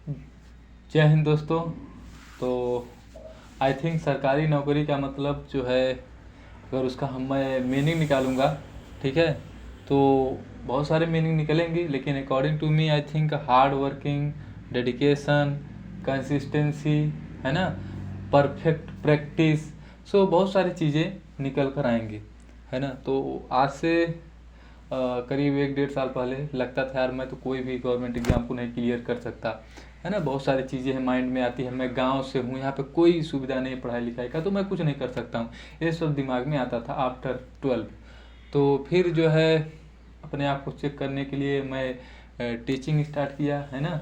जय हिंद दोस्तों। तो आई थिंक सरकारी नौकरी का मतलब जो है, अगर उसका मैं मीनिंग निकालूंगा, ठीक है, तो बहुत सारे मीनिंग निकलेंगे, लेकिन according to me I think hard working, dedication, consistency, है ना, परफेक्ट प्रैक्टिस, सो बहुत सारी चीज़ें निकल कर आएंगी, है ना। तो आज से करीब 1-1.5 साल पहले लगता था यार मैं तो कोई भी गवर्नमेंट एग्जाम को नहीं क्लियर कर सकता, है ना। बहुत सारी चीज़ें हैं माइंड में आती है, मैं गांव से हूँ, यहाँ पे कोई सुविधा नहीं पढ़ाई लिखाई का, तो मैं कुछ नहीं कर सकता हूँ, ये सब दिमाग में आता था आफ्टर 12। तो फिर जो है अपने आप को चेक करने के लिए मैं टीचिंग स्टार्ट किया, है ना।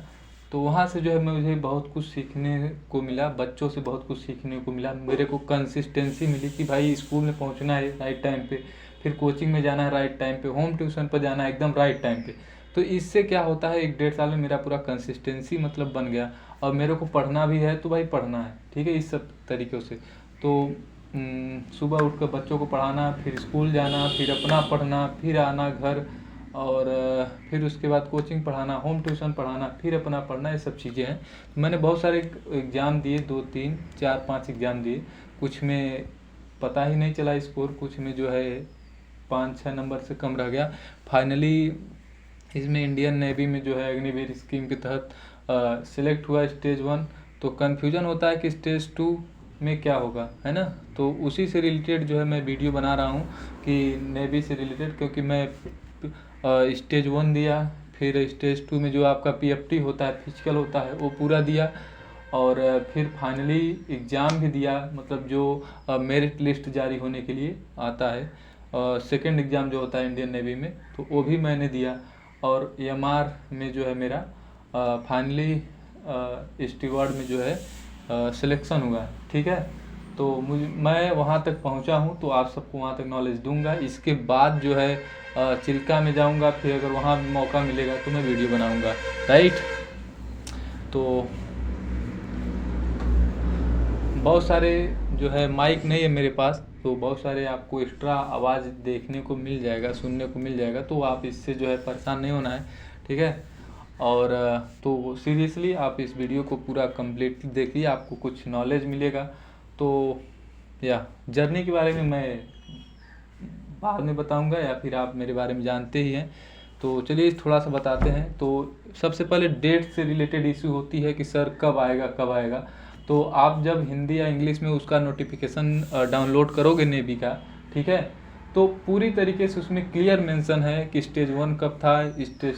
तो वहाँ से जो है मुझे बहुत कुछ सीखने को मिला, बच्चों से बहुत कुछ सीखने को मिला, मेरे को कंसिस्टेंसी मिली कि भाई स्कूल में पहुँचना है राइट टाइम पे, फिर कोचिंग में जाना है राइट टाइम पे, होम ट्यूशन पर जाना है एकदम राइट टाइम पे। तो इससे क्या होता है, 1-1.5 साल में मेरा पूरा कंसिस्टेंसी मतलब बन गया। और मेरे को पढ़ना भी है तो भाई पढ़ना है, ठीक है, इस सब तरीक़ों से। तो सुबह उठ कर बच्चों को पढ़ाना, फिर स्कूल जाना, फिर अपना पढ़ना, फिर आना घर, और फिर उसके बाद कोचिंग पढ़ाना, होम ट्यूशन पढ़ाना, फिर अपना पढ़ना, ये सब चीज़ें हैं। मैंने बहुत सारे एग्ज़ाम दिए, 2-3-4-5 एग्ज़ाम दिए, कुछ में पता ही नहीं चला स्कोर, कुछ में जो है 5-6 नंबर से कम रह गया। फाइनली इसमें इंडियन नेवी में जो है अग्निवीर स्कीम के तहत सिलेक्ट हुआ स्टेज 1। तो कन्फ्यूजन होता है कि स्टेज 2 में क्या होगा, है ना। तो उसी से रिलेटेड जो है मैं वीडियो बना रहा हूँ कि नेवी से रिलेटेड, क्योंकि मैं स्टेज 1 दिया, फिर स्टेज 2 में जो आपका PFT होता है, फिजिकल होता है, वो पूरा दिया, और फिर फाइनली एग्ज़ाम भी दिया, मतलब जो मेरिट लिस्ट जारी होने के लिए आता है, सेकंड एग्ज़ाम जो होता है इंडियन नेवी में, तो वो भी मैंने दिया। और EMR में जो है मेरा फाइनली स्टीवर्ड में जो है सिलेक्शन हुआ, ठीक है। तो मैं वहाँ तक पहुँचा हूँ, तो आप सबको वहाँ तक नॉलेज दूंगा। इसके बाद जो है चिल्का में जाऊँगा, फिर अगर वहाँ मौका मिलेगा तो मैं वीडियो बनाऊँगा, राइट। तो बहुत सारे जो है माइक नहीं है मेरे पास, तो बहुत सारे आपको एक्स्ट्रा आवाज़ देखने को मिल जाएगा, सुनने को मिल जाएगा, तो आप इससे जो है परेशान नहीं होना है, ठीक है। और तो सीरियसली आप इस वीडियो को पूरा कंप्लीटली देखिए, आपको कुछ नॉलेज मिलेगा। तो या जर्नी के बारे में मैं बाद में बताऊंगा, या फिर आप मेरे बारे में जानते ही हैं, तो चलिए थोड़ा सा बताते हैं। तो सबसे पहले डेट से रिलेटेड इशू होती है कि सर कब आएगा कब आएगा। तो आप जब हिंदी या इंग्लिश में उसका नोटिफिकेशन डाउनलोड करोगे नेवी का, ठीक है, तो पूरी तरीके से उसमें क्लियर मेंशन है कि स्टेज 1 कब था, स्टेज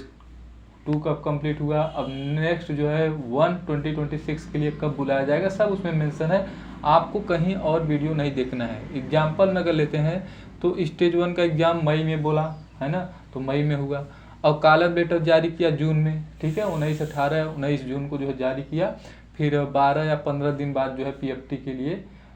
2 कब कंप्लीट हुआ, अब नेक्स्ट जो है 2026 के लिए कब बुलाया जाएगा, सब उसमें मेंशन है। आपको कहीं और वीडियो नहीं देखना है। एग्जाम्पल में अगर लेते हैं तो स्टेज 1 का एग्ज़ाम मई में बोला, है ना, तो मई में हुआ। और कॉलम लेटर जारी किया जून में, ठीक है, 19 जून को जो है जारी किया। फिर 12 या 15 दिन बाद जो है PFT के लिए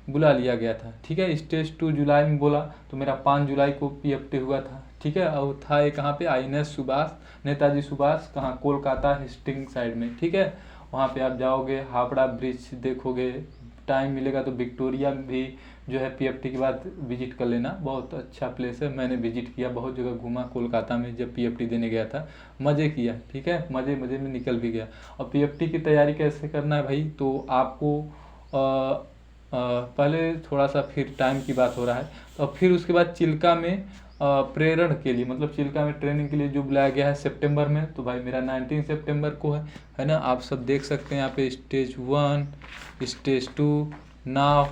बुला लिया गया था, ठीक है। स्टेज 2 जुलाई में बोला, तो मेरा 5 जुलाई को PFT हुआ था, ठीक है। और था ये कहाँ पे, INS सुभाष, नेताजी सुभाष, कहाँ, कोलकाता हेस्टिंग साइड में, ठीक है। वहाँ पे आप जाओगे, हावड़ा ब्रिज देखोगे, टाइम मिलेगा तो विक्टोरिया भी जो है PFT के बाद विजिट कर लेना, बहुत अच्छा प्लेस है। मैंने विजिट किया, बहुत जगह घूमा कोलकाता में, जब PFT देने गया था, मज़े किया, ठीक है, मज़े मज़े में निकल भी गया। और PFT की तैयारी कैसे करना है भाई, तो आपको पहले थोड़ा सा, फिर टाइम की बात हो रहा है, तो फिर उसके बाद चिल्का में प्रेरण के लिए, मतलब चिल्का में ट्रेनिंग के लिए जो बुलाया गया है सितंबर में, तो भाई मेरा 19 सितंबर को है ना। आप सब देख सकते हैं यहाँ पे स्टेज 1, स्टेज 2 नाउ।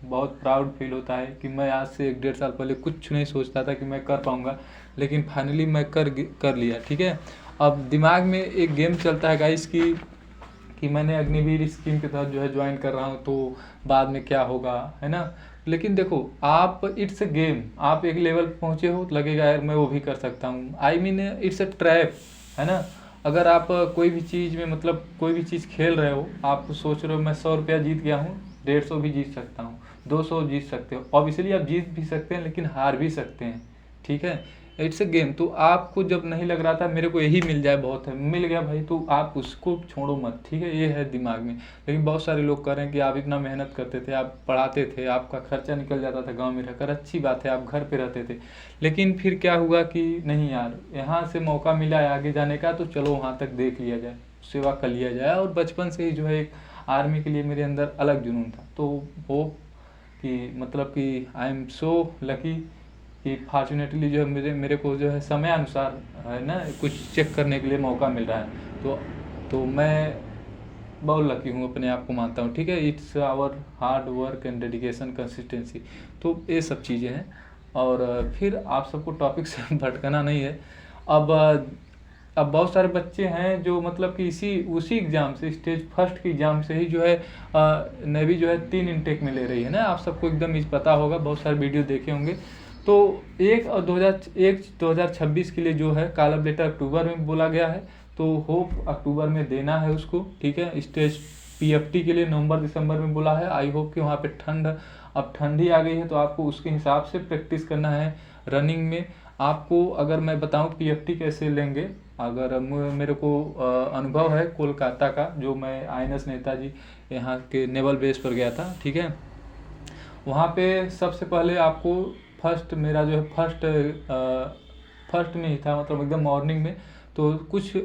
बहुत प्राउड फील होता है कि मैं आज से 1-1.5 साल पहले कुछ नहीं सोचता था कि मैं कर पाऊँगा, लेकिन फाइनली मैं कर लिया, ठीक है। अब दिमाग में एक गेम चलता है गाइस कि मैंने अग्निवीर स्कीम के तहत जो है ज्वाइन कर रहा हूँ, तो बाद में क्या होगा, है ना। लेकिन देखो आप, इट्स अ गेम, आप एक लेवल पे पहुँचे हो तो लगेगा यार मैं वो भी कर सकता हूँ, I mean it's a trap, है ना। अगर आप कोई भी चीज़ में, मतलब कोई भी चीज़ खेल रहे हो, आप सोच रहे हो मैं 100 रुपया जीत गया हूँ, 150 भी जीत सकता हूँ, 200 जीत सकते हो, ऑब्वियसली आप जीत भी सकते हैं लेकिन हार भी सकते हैं, ठीक है। It's a game. तो आपको जब नहीं लग रहा था मेरे को यही मिल जाए बहुत है, मिल गया भाई, तो आप उसको छोड़ो मत, ठीक है, ये है दिमाग में। लेकिन बहुत सारे लोग कह रहे हैं कि आप इतना मेहनत करते थे, आप पढ़ाते थे, आपका खर्चा निकल जाता था गांव में रहकर, अच्छी बात है, आप घर पे रहते थे, लेकिन फिर क्या हुआ कि नहीं यार, यहाँ से मौका मिला है आगे जाने का, तो चलो वहाँ तक देख लिया जाए, सेवा कर लिया जाए। और बचपन से ही जो है एक आर्मी के लिए मेरे अंदर अलग जुनून था। तो होप कि मतलब कि आई एम सो लकी कि फॉर्चुनेटली जो है मेरे को जो है समय अनुसार है ना कुछ चेक करने के लिए मौका मिल रहा है। तो मैं बहुत लकी हूँ, अपने आप को मानता हूँ, ठीक है। It's our hard work and dedication consistency, तो ये सब चीज़ें हैं। और फिर आप सबको टॉपिक से भटकाना नहीं है। अब बहुत सारे बच्चे हैं जो मतलब कि उसी एग्ज़ाम से, स्टेज फर्स्ट के एग्ज़ाम से ही जो है नेवी जो है 3 इनटेक में ले रही है ना। आप सबको एकदम पता होगा, बहुत सारे वीडियो देखे होंगे। तो 2026 के लिए जो है कॉल लेटर अक्टूबर में बोला गया है, तो होप अक्टूबर में देना है उसको, ठीक है। स्टेज पीएफटी के लिए नवंबर दिसंबर में बोला है। आई होप कि वहाँ पे अब ठंडी आ गई है, तो आपको उसके हिसाब से प्रैक्टिस करना है रनिंग में। आपको अगर मैं बताऊं पीएफटी कैसे लेंगे, अगर मेरे को अनुभव है कोलकाता का, जो मैं आईएनएस नेताजी यहाँ के नेवल बेस पर गया था, ठीक है। वहाँ पे सबसे पहले आपको मेरा जो है फर्स्ट में ही था, मतलब एकदम मॉर्निंग में। तो कुछ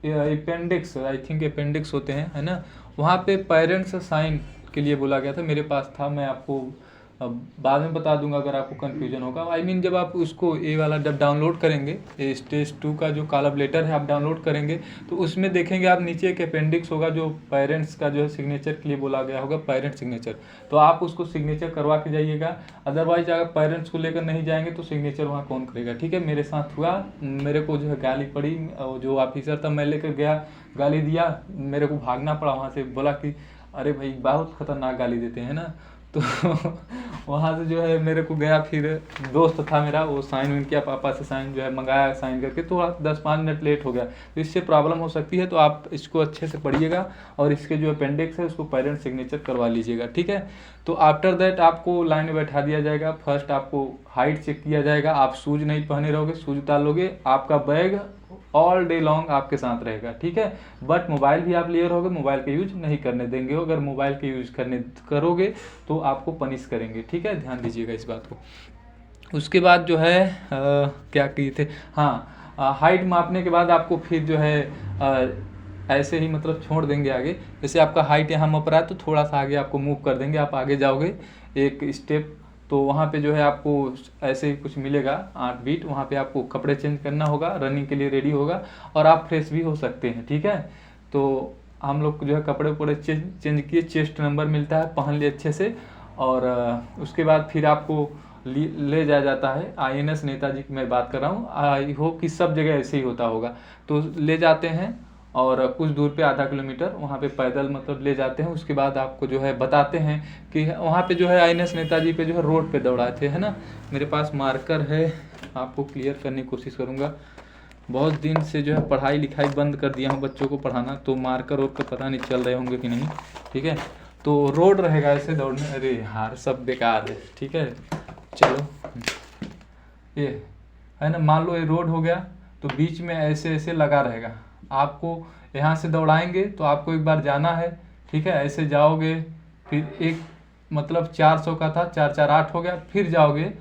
अपेंडिक्स, आई थिंक अपेंडिक्स होते हैं, है ना। वहाँ पे पेरेंट्स साइन के लिए बोला गया था, मेरे पास था। मैं आपको बाद में बता दूंगा अगर आपको कन्फ्यूजन होगा। आई मीन जब आप उसको ये वाला जब डाउनलोड करेंगे, स्टेज 2 का जो कॉल लेटर है आप डाउनलोड करेंगे, तो उसमें देखेंगे आप नीचे एक अपेंडिक्स होगा जो पेरेंट्स का जो है सिग्नेचर के लिए बोला गया होगा, पेरेंट सिग्नेचर। तो आप उसको सिग्नेचर करवा के जाइएगा। अदरवाइज अगर पेरेंट्स को लेकर नहीं जाएंगे तो सिग्नेचर वहाँ कौन करेगा, ठीक है। मेरे साथ हुआ, मेरे को जो है गाली पड़ी, जो ऑफिसर था मैं लेकर गया, गाली दिया, मेरे को भागना पड़ा वहाँ से। बोला कि अरे भाई बहुत खतरनाक गाली देते हैं ना। तो वहाँ से जो है मेरे को गया, फिर दोस्त था मेरा, वो साइन विन किया, पापा से साइन जो है मंगाया, साइन करके। तो 10-5 मिनट लेट हो गया, तो इससे प्रॉब्लम हो सकती है। तो आप इसको अच्छे से पढ़िएगा और इसके जो अपेंडिक्स है उसको पेरेंट सिग्नेचर करवा लीजिएगा, ठीक है। तो आफ्टर दैट आपको लाइन में बैठा दिया जाएगा। फर्स्ट आपको हाइट चेक किया जाएगा। आप शूज नहीं पहने रहोगे, शूज उतार लोगे। आपका बैग ऑल डे लॉन्ग आपके साथ रहेगा, ठीक है। बट मोबाइल भी आप लिए रहोगे, मोबाइल का यूज नहीं करने देंगे। अगर मोबाइल का यूज करोगे तो आपको पनिश करेंगे, ठीक है। ध्यान दीजिएगा इस बात को। उसके बाद जो है क्या किए थे, हाँ, हाइट मापने के बाद आपको फिर जो है ऐसे ही मतलब छोड़ देंगे आगे। जैसे आपका हाइट यहाँ माप रहा है तो थोड़ा सा आगे आपको मूव कर देंगे, आप आगे जाओगे एक स्टेप। तो वहाँ पे जो है आपको ऐसे ही कुछ मिलेगा 8 बीट। वहाँ पे आपको कपड़े चेंज करना होगा, रनिंग के लिए रेडी होगा, और आप फ्रेश भी हो सकते हैं, ठीक है। तो हम लोग जो है कपड़े वपड़े चेंज किए, चेस्ट नंबर मिलता है, पहन लिए अच्छे से। और उसके बाद फिर आपको ले जाया जाता है। आईएनएस नेताजी की मैं बात कर रहा हूँ, आई होप कि सब जगह ऐसे ही होता होगा। तो ले जाते हैं और कुछ दूर पे आधा किलोमीटर वहाँ पे पैदल मतलब ले जाते हैं। उसके बाद आपको जो है बताते हैं कि वहाँ पे जो है आईएनएस नेताजी पे जो है रोड पे दौड़ाए थे, है ना। मेरे पास मार्कर है, आपको क्लियर करने की कोशिश करूँगा। बहुत दिन से जो है पढ़ाई लिखाई बंद कर दिया हूँ बच्चों को पढ़ाना, तो मार्कर रोड पे पता नहीं चल रहे होंगे कि नहीं, ठीक है। तो रोड रहेगा ऐसे दौड़ने, अरे यार सब बेकार है, ठीक है। चलो ये है ना, मान लो ये रोड हो गया, तो बीच में ऐसे ऐसे लगा रहेगा। आपको यहाँ से दौड़ाएंगे तो आपको एक बार जाना है, ठीक है। ऐसे जाओगे, फिर एक मतलब 400 का था, 4 8 हो गया, फिर जाओगे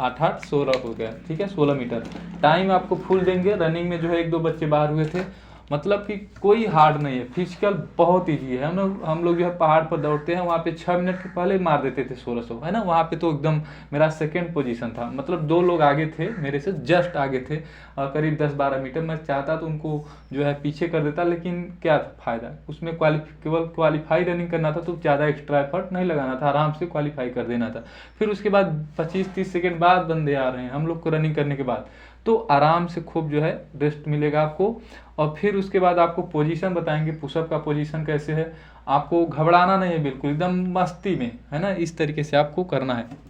8 8 16 हो गया, ठीक है। 16 मीटर टाइम आपको फुल देंगे। रनिंग में जो है 1-2 बच्चे बाहर हुए थे, मतलब कि कोई हार्ड नहीं है, फिजिकल बहुत ईजी है। हम लोग जो है पहाड़ पर दौड़ते हैं, वहाँ पे 6 मिनट के पहले मार देते थे 1600, है ना। वहाँ पे तो एकदम मेरा सेकंड पोजीशन था, मतलब 2 लोग आगे थे, मेरे से जस्ट आगे थे, करीब 10-12 मीटर। मैं चाहता तो उनको जो है पीछे कर देता, लेकिन क्या फ़ायदा, उसमें केवल क्वालिफाई रनिंग करना था, तो ज़्यादा एक्स्ट्रा एफर्ट नहीं लगाना था, आराम से क्वालिफाई कर देना था। फिर उसके बाद 25-30 सेकेंड बाद बंदे आ रहे हैं हम लोग को रनिंग करने के बाद, तो आराम से खूब जो है रेस्ट मिलेगा आपको। और फिर उसके बाद आपको पोजीशन बताएंगे, पुशअप का पोजीशन कैसे है। आपको घबराना नहीं है, बिल्कुल एकदम मस्ती में, है ना। इस तरीके से आपको करना है।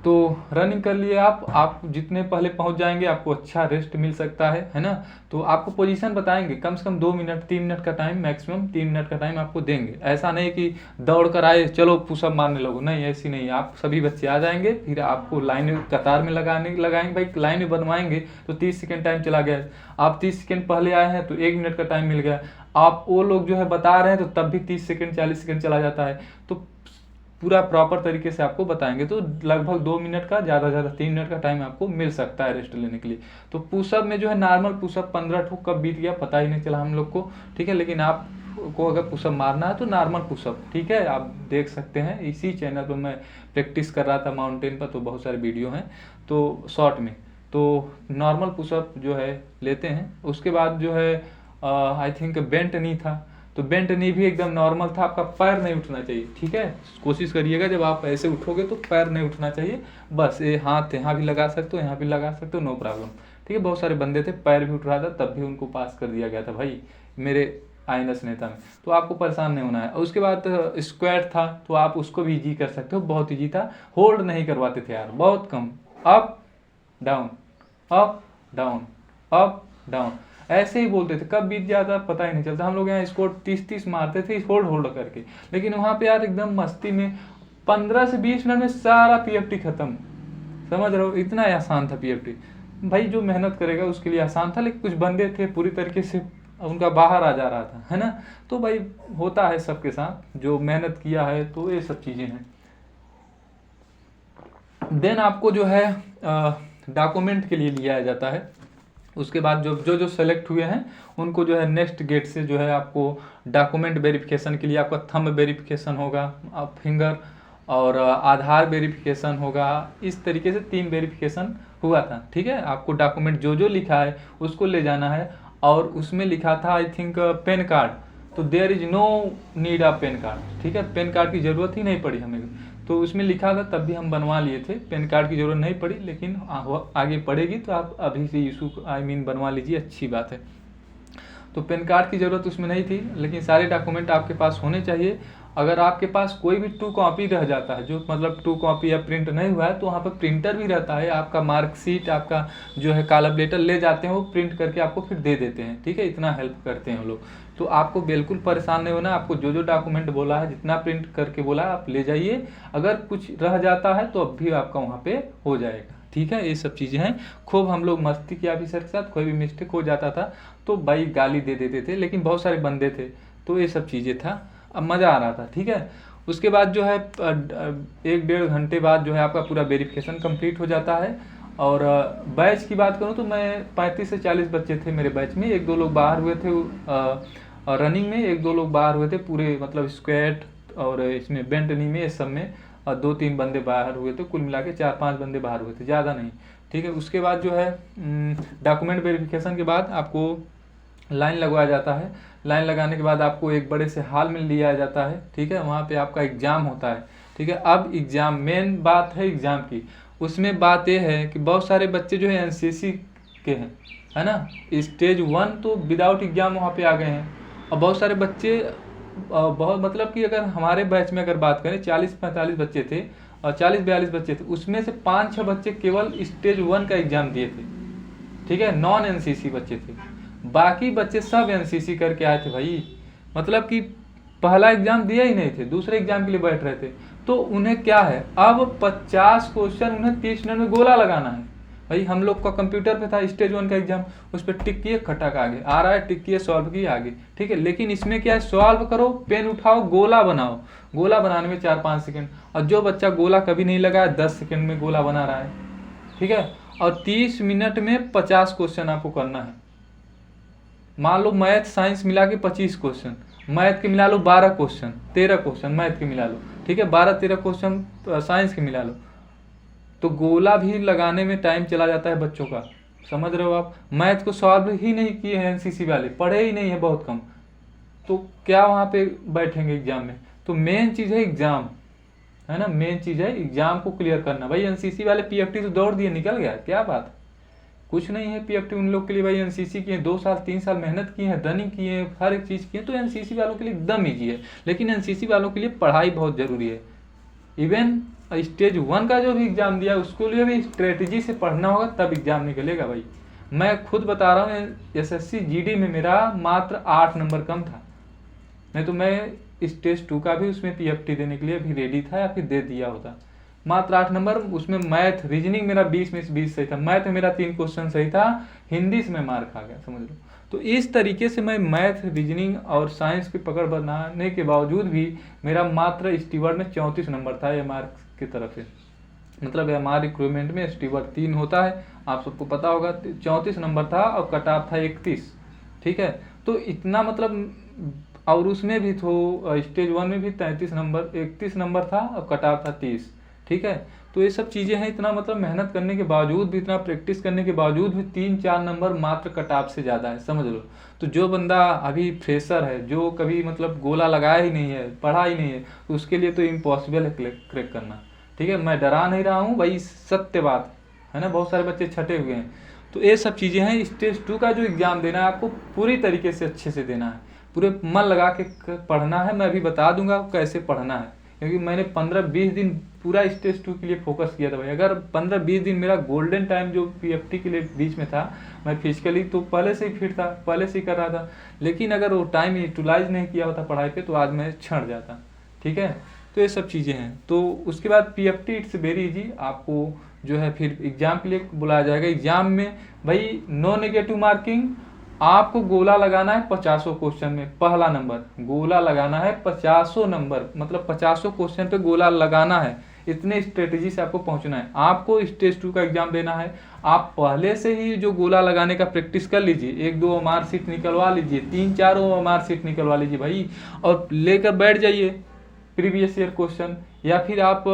तो रनिंग कर लिए आप जितने पहले पहुंच जाएंगे आपको अच्छा रेस्ट मिल सकता है ना। तो आपको पोजीशन बताएंगे, कम से कम 2 मिनट 3 मिनट का टाइम, मैक्सिमम 3 मिनट का टाइम आपको देंगे। ऐसा नहीं कि दौड़ कर आए चलो पुशअप मारने लगो, नहीं, ऐसी नहीं। आप सभी बच्चे आ जाएंगे, फिर आपको लाइन कतार में लगाएंगे। भाई लाइन में बनवाएंगे तो 30 सेकेंड टाइम चला गया। आप 30 सेकेंड पहले आए हैं तो 1 मिनट का टाइम मिल गया। आप वो लोग जो है बता रहे हैं तो तब भी 30 सेकेंड 40 सेकेंड चला जाता है। तो पूरा प्रॉपर तरीके से आपको बताएंगे। तो लगभग 2 मिनट का, ज़्यादा से ज़्यादा 3 मिनट का टाइम आपको मिल सकता है रेस्ट लेने के लिए। तो पुशअप में जो है नॉर्मल पुशअप 15 ठोक कब बीत गया पता ही नहीं चला हम लोग को, ठीक है। लेकिन आपको अगर पुशअप मारना है तो नॉर्मल पुशअप, ठीक है, आप देख सकते हैं इसी चैनल पर मैं प्रैक्टिस कर रहा था माउंटेन पर, तो बहुत सारे वीडियो हैं तो शॉर्ट में। तो नॉर्मल पुशअप जो है लेते हैं। उसके बाद जो है आई थिंक बेंट नी था, तो बेंट नी भी एकदम नॉर्मल था। आपका पैर नहीं उठना चाहिए, ठीक है। कोशिश करिएगा जब आप ऐसे उठोगे तो पैर नहीं उठना चाहिए, बस ये हाथ यहाँ भी लगा सकते हो, यहाँ भी लगा सकते हो, नो प्रॉब्लम, ठीक है। बहुत सारे बंदे थे पैर भी उठ रहा था तब भी उनको पास कर दिया गया था भाई मेरे आईएनएस नेता में। तो आपको परेशान नहीं होना है। और उसके बाद स्क्वाट था, तो आप उसको भी ईजी कर सकते हो, बहुत ईजी था। होल्ड नहीं करवाते थे यार, बहुत कम, up down up down up down ऐसे ही बोलते थे, कब बीत जाता पता ही नहीं चलता। हम लोग यहाँ स्कोर 30-30 मारते थे होल्ड होल्ड करके, लेकिन वहाँ पे यार एकदम मस्ती में 15 से 20 मिनट में सारा पीएफटी खत्म, समझ रहे हो, इतना आसान था पीएफटी। भाई जो मेहनत करेगा उसके लिए आसान था, लेकिन कुछ बंदे थे पूरी तरीके से उनका बाहर आ जा रहा था, है ना। तो भाई होता है सबके साथ, जो मेहनत किया है तो ये सब चीज़ें हैं। देन आपको जो है डॉक्यूमेंट के लिए लिया जाता है। उसके बाद जो सेलेक्ट हुए हैं उनको जो है नेक्स्ट गेट से जो है आपको डॉक्यूमेंट वेरिफिकेशन के लिए आपका थंब वेरिफिकेशन होगा, फिंगर और आधार वेरिफिकेशन होगा। इस तरीके से 3 वेरिफिकेशन हुआ था, ठीक है। आपको डॉक्यूमेंट जो लिखा है उसको ले जाना है। और उसमें लिखा था आई थिंक पैन कार्ड, तो there is no need of PAN card, ठीक है। पैन कार्ड की ज़रूरत ही नहीं पड़ी हमें, तो उसमें लिखा था तब भी हम बनवा लिए थे। पैन कार्ड की ज़रूरत नहीं पड़ी, लेकिन आगे पड़ेगी तो आप अभी से इशू बनवा लीजिए, अच्छी बात है। तो पैन कार्ड की ज़रूरत उसमें नहीं थी, लेकिन सारे डॉक्यूमेंट आपके पास होने चाहिए। अगर आपके पास कोई भी 2 कॉपी रह जाता है, जो मतलब 2 कॉपी या प्रिंट नहीं हुआ है, तो वहाँ पर प्रिंटर भी रहता है। आपका मार्कशीट, आपका जो है कॉलम लेटर ले जाते हैं, वो प्रिंट करके आपको फिर दे देते हैं, ठीक है। इतना हेल्प करते हैं वो लोग। तो आपको बिल्कुल परेशान नहीं होना। आपको जो डॉक्यूमेंट बोला है, जितना प्रिंट करके बोला है, आप ले जाइए। अगर कुछ रह जाता है तो अब भी आपका वहाँ पे हो जाएगा, ठीक है। ये सब चीज़ें हैं। खूब हम लोग मस्ती किया ऑफिसर के साथ, कोई भी मिस्टेक हो जाता था तो भाई गाली दे देते थे, लेकिन बहुत सारे बंदे थे तो ये सब चीज़ें था। अब मज़ा आ रहा था, ठीक है। उसके बाद जो है 1-1.5 घंटे बाद जो है आपका पूरा वेरिफिकेशन कंप्लीट हो जाता है। और बैच की बात करूँ तो मैं 35 से 40 बच्चे थे मेरे बैच में। 1-2 लोग बाहर हुए थे रनिंग में, 1-2 लोग बाहर हुए थे पूरे, मतलब स्क्वाट और इसमें बेंट नी में, इस सब में। और 2-3 बंदे बाहर हुए थे, कुल मिला के 4-5 बंदे बाहर हुए थे, ज़्यादा नहीं, ठीक है। उसके बाद जो है डॉक्यूमेंट वेरिफिकेशन के बाद आपको लाइन लगवाया जाता है। लाइन लगाने के बाद आपको एक बड़े से हॉल में लिया जाता है, ठीक है। वहाँ पे आपका एग्ज़ाम होता है, ठीक है। अब एग्ज़ाम, मेन बात है एग्ज़ाम की। उसमें बात यह है कि बहुत सारे बच्चे जो है एनसीसी के हैं, है ना। स्टेज 1 तो विदाउट एग्ज़ाम वहाँ पे आ गए हैं। और बहुत सारे बच्चे बहुत, मतलब कि अगर हमारे बैच में अगर बात करें 40-45 बच्चे थे और 40-42 बच्चे थे, उसमें से 5-6 बच्चे केवल स्टेज 1 का एग्ज़ाम दिए थे, ठीक है। नॉन एनसीसी बच्चे थे, बाकी बच्चे सब एनसीसी करके आए थे भाई। मतलब कि पहला एग्जाम दिया ही नहीं थे, दूसरे एग्जाम के लिए बैठ रहे थे। तो उन्हें क्या है, अब 50 क्वेश्चन उन्हें 30 मिनट में गोला लगाना है भाई। हम लोग का कंप्यूटर पे था स्टेज 1 का एग्जाम, उस पर टिक किए, खटक आगे आ रहा है, टिक किए, सॉल्व किए, आगे, ठीक है। लेकिन इसमें क्या है, सॉल्व करो, पेन उठाओ, गोला बनाओ। गोला बनाने में 4-5 सेकेंड, और जो बच्चा गोला कभी नहीं लगाया 10 सेकेंड में गोला बना रहा है, ठीक है। और 30 मिनट में 50 क्वेश्चन आपको करना है। मान लो मैथ साइंस मिला के 25 क्वेश्चन, मैथ के मिला लो 12 क्वेश्चन, 13 क्वेश्चन मैथ के मिला लो, ठीक है। 12-13 क्वेश्चन साइंस के मिला लो, तो गोला भी लगाने में टाइम चला जाता है बच्चों का, समझ रहे हो आप। मैथ को सॉल्व ही नहीं किए हैं एनसीसी वाले, पढ़े ही नहीं है बहुत कम, तो क्या वहाँ पे बैठेंगे एग्जाम में। तो मेन चीज़ है एग्जाम, है ना। मेन चीज़ है एग्जाम को क्लियर करना। भाई एनसीसी वाले पीएफटी तो दौड़ दिए, निकल गया, क्या बात, कुछ नहीं है पीएफटी उन लोग के लिए। भाई एनसीसी किए, 2 साल 3 साल मेहनत किए हैं, रनिंग किए हैं, हर एक चीज़ किए, तो एनसीसी वालों के लिए एकदम ईजी है। लेकिन एनसीसी वालों के लिए पढ़ाई बहुत ज़रूरी है। इवन स्टेज 1 का जो भी एग्ज़ाम दिया उसके लिए भी स्ट्रेटजी से पढ़ना होगा, तब एग्ज़ाम निकलेगा भाई। मैं खुद बता रहा हूँ, एसएससी जीडी में मेरा मात्र 8 नंबर कम था, नहीं तो मैं स्टेज 2 का भी उसमें पीएफटी देने के लिए भी रेडी था, या फिर दे दिया होता। मात्र 8 नंबर, उसमें मैथ रीजनिंग मेरा 20 में से 20 सही था। मैथ में मेरा 3 क्वेश्चन सही था, हिंदी से मैं मार खा गया, समझ लो। तो इस तरीके से मैं मैथ, रीजनिंग और साइंस की पकड़ बनाने के बावजूद भी मेरा मात्र स्टीवर्ड में 34 नंबर था एमआर की तरफ से। मतलब एमआर रिक्रूटमेंट में स्टीवर्ड 3 होता है, आप सबको पता होगा। 34 नंबर था और कट ऑफ था 31। ठीक है, तो इतना मतलब, और उसमें भी तो स्टेज 1 में भी 31 नंबर था और कट ऑफ था 30। ठीक है, तो ये सब चीज़ें हैं। इतना मतलब मेहनत करने के बावजूद भी, इतना प्रैक्टिस करने के बावजूद भी 3-4 नंबर मात्र कट ऑफ से ज़्यादा है, समझ लो। तो जो बंदा अभी फ्रेशर है, जो कभी मतलब गोला लगाया ही नहीं है, पढ़ा ही नहीं है, तो उसके लिए तो इम्पॉसिबल है क्रैक करना। ठीक है, मैं डरा नहीं रहा हूँ भाई, सत्य बात है ना। बहुत सारे बच्चे छटे हुए हैं। तो ये सब चीज़ें हैं। स्टेज 2 का जो एग्ज़ाम देना है आपको पूरी तरीके से अच्छे से देना है, पूरे मन लगा के पढ़ना है। मैं अभी बता दूंगा कैसे पढ़ना है, क्योंकि मैंने 15-20 दिन पूरा स्टेज 2 के लिए फोकस किया था भाई। अगर 15-20 दिन मेरा गोल्डन टाइम जो पीएफटी के लिए बीच में था, मैं फिजिकली तो पहले से ही फिट था, पहले से ही कर रहा था, लेकिन अगर वो टाइम यूटिलाइज नहीं किया होता पढ़ाई पे तो आज मैं छड़ जाता। ठीक है, तो ये सब चीज़ें हैं। तो उसके बाद पीएफटी इट्स वेरी इजी, आपको जो है फिर एग्ज़ाम के लिए बुलाया जाएगा। एग्ज़ाम में भाई नो नेगेटिव मार्किंग, आपको गोला लगाना है 50 क्वेश्चन में। पहला नंबर गोला लगाना है 50 नंबर, मतलब 50 क्वेश्चन पे गोला लगाना है। इतने स्ट्रेटेजी से आपको पहुंचना है। आपको स्टेज 2 का एग्जाम देना है, आप पहले से ही जो गोला लगाने का प्रैक्टिस कर लीजिए, 1-2 ओएमआर शीट निकलवा लीजिए, 3-4 ओएमआर शीट निकलवा लीजिए भाई, और लेकर बैठ जाइए प्रीवियस ईयर क्वेश्चन। या फिर आप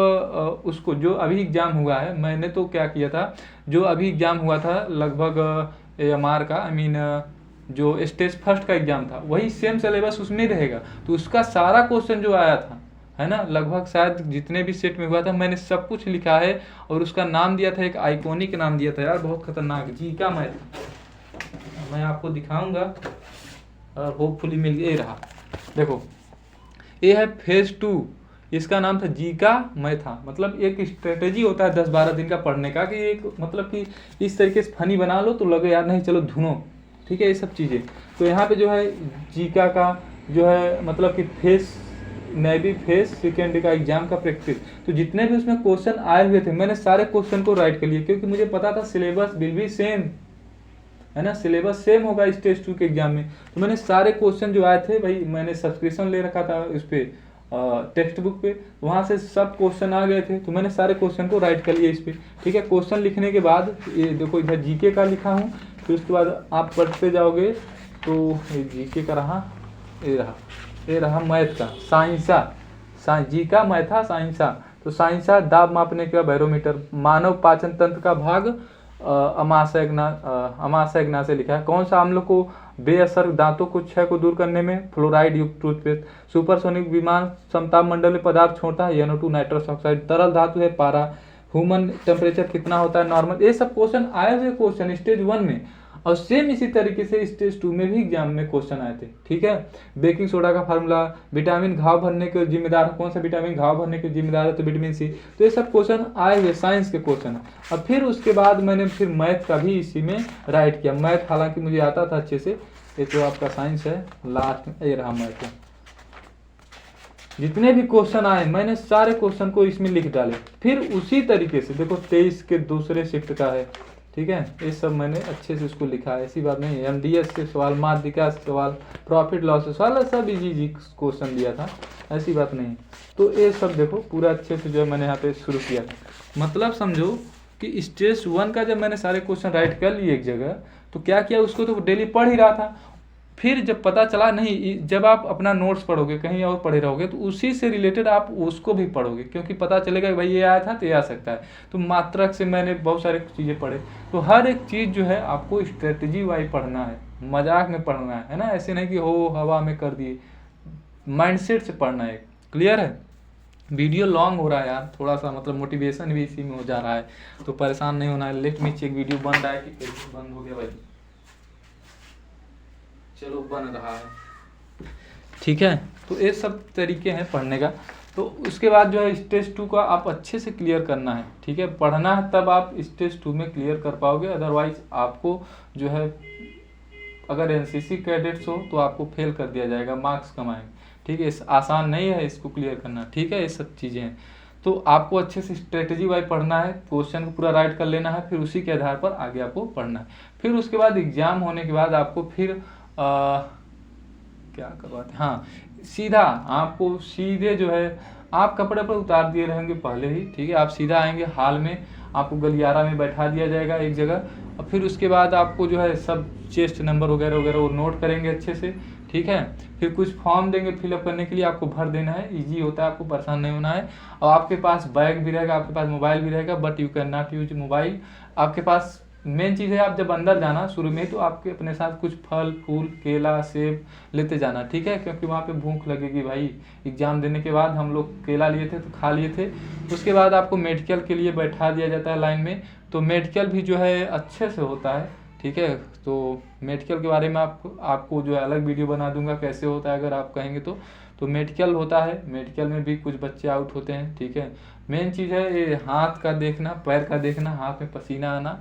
उसको जो अभी एग्जाम हुआ है, मैंने तो क्या किया था, जो अभी एग्जाम हुआ था लगभग एएमआर का, जो स्टेज फर्स्ट का एग्जाम था, वही सेम सिलेबस उसमें रहेगा। तो उसका सारा क्वेश्चन जो आया था, है ना, लगभग शायद जितने भी सेट में हुआ था मैंने सब कुछ लिखा है। और उसका नाम दिया था, एक आइकॉनिक नाम दिया था यार, बहुत खतरनाक, जीका मैथ। मैं आपको दिखाऊंगा और होपफुली मिल ये रहा। देखो, ये है फेज 2, इसका नाम था जीका मैथा। मतलब एक स्ट्रेटेजी होता है 10-12 दिन का पढ़ने का, कि एक मतलब कि इस तरीके से फनी बना लो तो लगे यार नहीं चलो धुनो। ठीक है, ये सब चीज़ें। तो यहाँ पे जो है जीका का जो है मतलब कि नेवी फेज सेकेंड का एग्जाम का प्रैक्टिस, तो जितने भी उसमें क्वेश्चन आए हुए थे मैंने सारे क्वेश्चन को राइट कर लिए, क्योंकि मुझे पता था सिलेबस विल बी सेम, है ना, सिलेबस सेम होगा स्टेज 2 के एग्जाम में। तो मैंने सारे क्वेश्चन जो आए थे भाई, मैंने सब्सक्रिप्शन ले रखा था उस पर टेक्स्ट बुक पे, वहाँ से सब क्वेश्चन आ गए थे, तो मैंने सारे क्वेश्चन को राइट कर लिया इस पर। ठीक है, क्वेश्चन लिखने के बाद ये देखो इधर जीके का लिखा हूँ, फिर उसके बाद आप पढ़ते जाओगे तो ये जीके का रहा, ये रहा मैथ का, जीका मैथा साइंसा। तो साइंसा दाब मापने का बैरोमीटर, मानव पाचन तंत्र का भाग, अमाशय ज्ञान से लिखा है। कौन सा आमलों को बेअसर दांतों को क्षय को दूर करने में, फ्लोराइड युक्त टूथपेस्ट। सुपरसोनिक विमान समताप मंडल में पदार्थ छोड़ता है, NO2 नाइट्रस ऑक्साइड। तरल धातु है पारा। ह्यूमन टेम्परेचर कितना होता है नॉर्मल। ये सब क्वेश्चन आए हुए क्वेश्चन स्टेज 1 में, और सेम इसी तरीके से स्टेज 2 में भी एग्जाम में क्वेश्चन आए थे। ठीक है, बेकिंग सोडा का फार्मूला, विटामिन घाव भरने के जिम्मेदार, कौन सा विटामिन घाव भरने के जिम्मेदार है, तो विटामिन सी। तो ये सब क्वेश्चन आए हुए साइंस के क्वेश्चन। और फिर उसके बाद मैंने फिर मैथ का भी इसी में राइट किया। मैथ हालांकि मुझे आता था अच्छे से, ये तो आपका साइंस है लास्ट में, ये रहा मैथ। जितने भी क्वेश्चन आए मैंने सारे क्वेश्चन को इसमें लिख डाले। फिर उसी तरीके से देखो 23 के दूसरे शिफ्ट का है, ठीक है, ये सब मैंने अच्छे से उसको लिखा है, ऐसी बात नहीं है। MDS से सवाल, माध्यिका से सवाल, प्रॉफिट लॉस से सवाल, सब इजी क्वेश्चन दिया था, ऐसी बात नहीं। तो ये सब देखो पूरा अच्छे से जो है मैंने यहाँ पे शुरू किया था। मतलब समझो कि स्टेज 1 का जब मैंने सारे क्वेश्चन राइट कर लिए एक जगह, तो क्या किया, उसको तो डेली पढ़ ही रहा था। फिर जब पता चला नहीं, जब आप अपना नोट्स पढ़ोगे, कहीं और पढ़े रहोगे, तो उसी से रिलेटेड आप उसको भी पढ़ोगे, क्योंकि पता चलेगा कि भाई ये आया था तो ये आ सकता है। तो मात्रक से मैंने बहुत सारे चीज़ें पढ़े। तो हर एक चीज़ जो है आपको स्ट्रेटजी वाइज पढ़ना है, मजाक में पढ़ना है ना, ऐसे नहीं कि हो हवा में कर दिए, माइंडसेट से पढ़ना है। क्लियर है? वीडियो लॉन्ग हो रहा है यार, थोड़ा सा मतलब मोटिवेशन भी इसी में हो जा रहा है, तो परेशान नहीं होना है। लेट मी चेक वीडियो बन रहा है कि कैसे बंद हो गया भाई। चलो बन रहा है, ठीक है। तो ये सब तरीके हैं पढ़ने का। तो उसके बाद जो है स्टेज 2 का आप अच्छे से क्लियर करना है, ठीक है, पढ़ना है, तब आप स्टेज 2 में क्लियर कर पाओगे। अदरवाइज आपको जो है, अगर NCC कैडेट्स हो तो आपको फेल कर दिया जाएगा, मार्क्स कम आएंगे। ठीक है, आसान नहीं है इसको क्लियर करना, ठीक है, ये सब चीज़ें हैं। तो आपको अच्छे से स्ट्रेटजी वाइज पढ़ना है, क्वेश्चन को पूरा राइट कर लेना है, फिर उसी के आधार पर आगे आपको पढ़ना है। फिर उसके बाद एग्जाम होने के बाद आपको फिर क्या करवाते हैं, हाँ सीधा आपको सीधे जो है आप कपड़े पर उतार दिए रहेंगे पहले ही, ठीक है। आप सीधा आएंगे हाल में, आपको गलियारा में बैठा दिया जाएगा एक जगह, और फिर उसके बाद आपको जो है सब चेस्ट नंबर वगैरह वगैरह वो नोट करेंगे अच्छे से, ठीक है। फिर कुछ फॉर्म देंगे फिलअप करने के लिए, आपको भर देना है, इजी होता है, आपको परेशान नहीं होना है। और आपके पास बैग भी रहेगा, आपके पास मोबाइल भी रहेगा, but you can not use mobile. आपके पास मेन चीज़ है, आप जब अंदर जाना शुरू में तो आपके अपने साथ कुछ फल फूल केला सेब लेते जाना, ठीक है, क्योंकि वहाँ पे भूख लगेगी भाई। एग्जाम देने के बाद हम लोग केला लिए थे तो खा लिए थे। उसके बाद आपको मेडिकल के लिए बैठा दिया जाता है लाइन में, तो मेडिकल भी जो है अच्छे से होता है, ठीक है। तो मेडिकल के बारे में आपको जो है अलग वीडियो बना दूंगा कैसे होता है, अगर आप कहेंगे तो मेडिकल होता है, मेडिकल में भी कुछ बच्चे आउट होते हैं, ठीक है। मेन चीज़ है ये हाथ का देखना, पैर का देखना, हाथ में पसीना आना,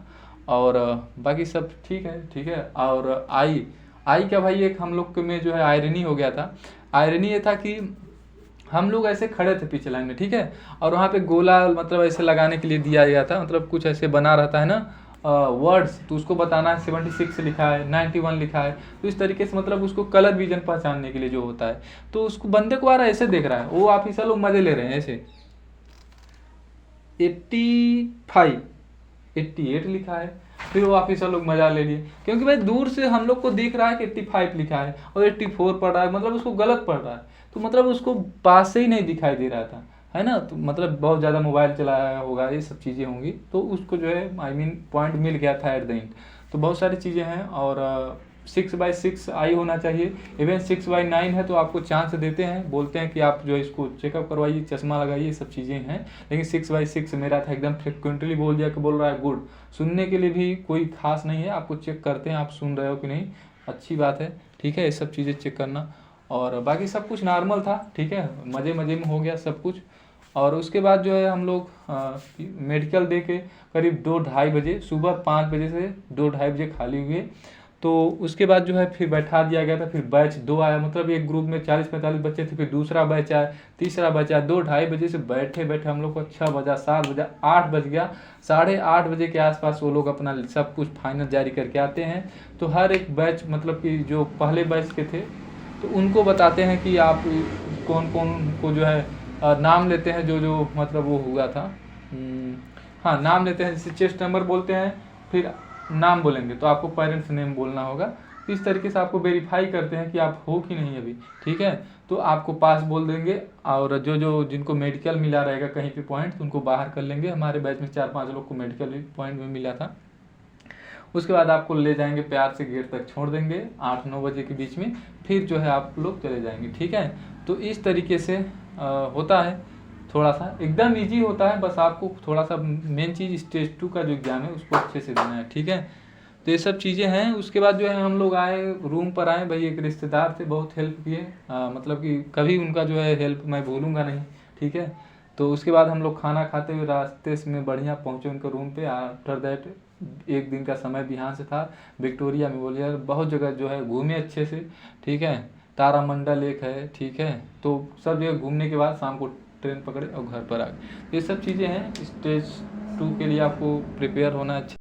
और बाकी सब ठीक है, ठीक है। और आई का भाई एक हम लोग में जो है आयरनी हो गया था। आयरनी ये था कि हम लोग ऐसे खड़े थे पीछे लाइन में, ठीक है, और वहाँ पे गोला मतलब ऐसे लगाने के लिए दिया गया था, मतलब कुछ ऐसे बना रहता है ना वर्ड्स, तो उसको बताना है 76 लिखा है, 91 लिखा है, तो इस तरीके से मतलब उसको कलर विजन पहचानने के लिए जो होता है। तो उसको बंदे को आ रहा है ऐसे देख रहा है, वो ऑफिसर लोग मजे ले रहे हैं ऐसे 85 88 लिखा है, फिर वो ऑफिसर लोग मजा ले लिए, क्योंकि भाई दूर से हम लोग को दिख रहा है कि 85 लिखा है और 84 पढ़ रहा है, मतलब उसको गलत पढ़ रहा है, तो मतलब उसको पास से ही नहीं दिखाई दे रहा था, है ना। तो मतलब बहुत ज़्यादा मोबाइल चलाया होगा, ये सब चीज़ें होंगी, तो उसको जो है आई मीन पॉइंट मिल गया था एट द एंड। तो बहुत सारी चीज़ें हैं, और 6/6 आई होना चाहिए। इवन 6/9 है तो आपको चांस देते हैं, बोलते हैं कि आप जो है इसको चेकअप करवाइए, चश्मा लगाइए, ये सब चीज़ें हैं। लेकिन 6/6 मेरा था, एकदम फ्रिक्वेंटली बोल दिया कि बोल रहा है गुड। सुनने के लिए भी कोई खास नहीं है, आपको चेक करते हैं आप सुन रहे हो कि नहीं, अच्छी बात है, ठीक है। ये सब चीज़ें चेक करना, और बाकी सब कुछ नॉर्मल था, ठीक है, मज़े मज़े में हो गया सब कुछ। और उसके बाद जो है हम लोग मेडिकल दे के करीब 2-2:30 बजे, सुबह 5 बजे से 2-2:30 बजे खाली हुए। तो उसके बाद जो है फिर बैठा दिया गया था, फिर बैच 2 आया, मतलब एक ग्रुप में 40-45 बच्चे थे, फिर दूसरा बैच आया, तीसरा बैच आया। 2-2:30 बजे से बैठे बैठे हम लोग को 6 बजा, 7 बजा, 8 बज गया। 8:30 बजे के आसपास वो लोग अपना सब कुछ फाइनल जारी करके आते हैं। तो हर एक बैच मतलब कि जो पहले बैच के थे तो उनको बताते हैं कि आप कौन कौन को जो है नाम लेते हैं, जो मतलब वो हुआ था, हाँ नाम लेते हैं, जैसे चेस्ट नंबर बोलते हैं, फिर नाम बोलेंगे तो आपको पेरेंट्स नेम बोलना होगा। इस तरीके से आपको वेरीफाई करते हैं कि आप हो कि नहीं अभी, ठीक है। तो आपको पास बोल देंगे, और जो जिनको मेडिकल मिला रहेगा कहीं पे पॉइंट, तो उनको बाहर कर लेंगे। हमारे बैच में 4-5 लोग को मेडिकल पॉइंट में मिला था। उसके बाद आपको ले जाएंगे, प्यार से गेट तक छोड़ देंगे 8-9 बजे के बीच में, फिर जो है आप लोग चले जाएंगे, ठीक है। तो इस तरीके से होता है, थोड़ा सा एकदम इजी होता है, बस आपको थोड़ा सा मेन चीज़ स्टेज 2 का जो एग्ज़ाम है उसको अच्छे से देना है, ठीक है। तो ये सब चीज़ें हैं। उसके बाद जो है हम लोग आए, रूम पर आए, भाई एक रिश्तेदार थे, बहुत हेल्प किए, मतलब कि कभी उनका जो है हेल्प मैं भूलूंगा नहीं, ठीक है। तो उसके बाद हम लोग खाना खाते हुए रास्ते में बढ़िया पहुँचे उनके रूम पे। आफ्टर दैट एक दिन का समय बिहार से था, विक्टोरिया मेमोरियल, बहुत जगह जो है घूमे अच्छे से, ठीक है। तारामंडल एक है, ठीक है। तो सब जगह घूमने के बाद शाम को ट्रेन पकड़े और घर पर आ गए। ये सब चीज़ें हैं। स्टेज 2 के लिए आपको प्रिपेयर होना अच्छा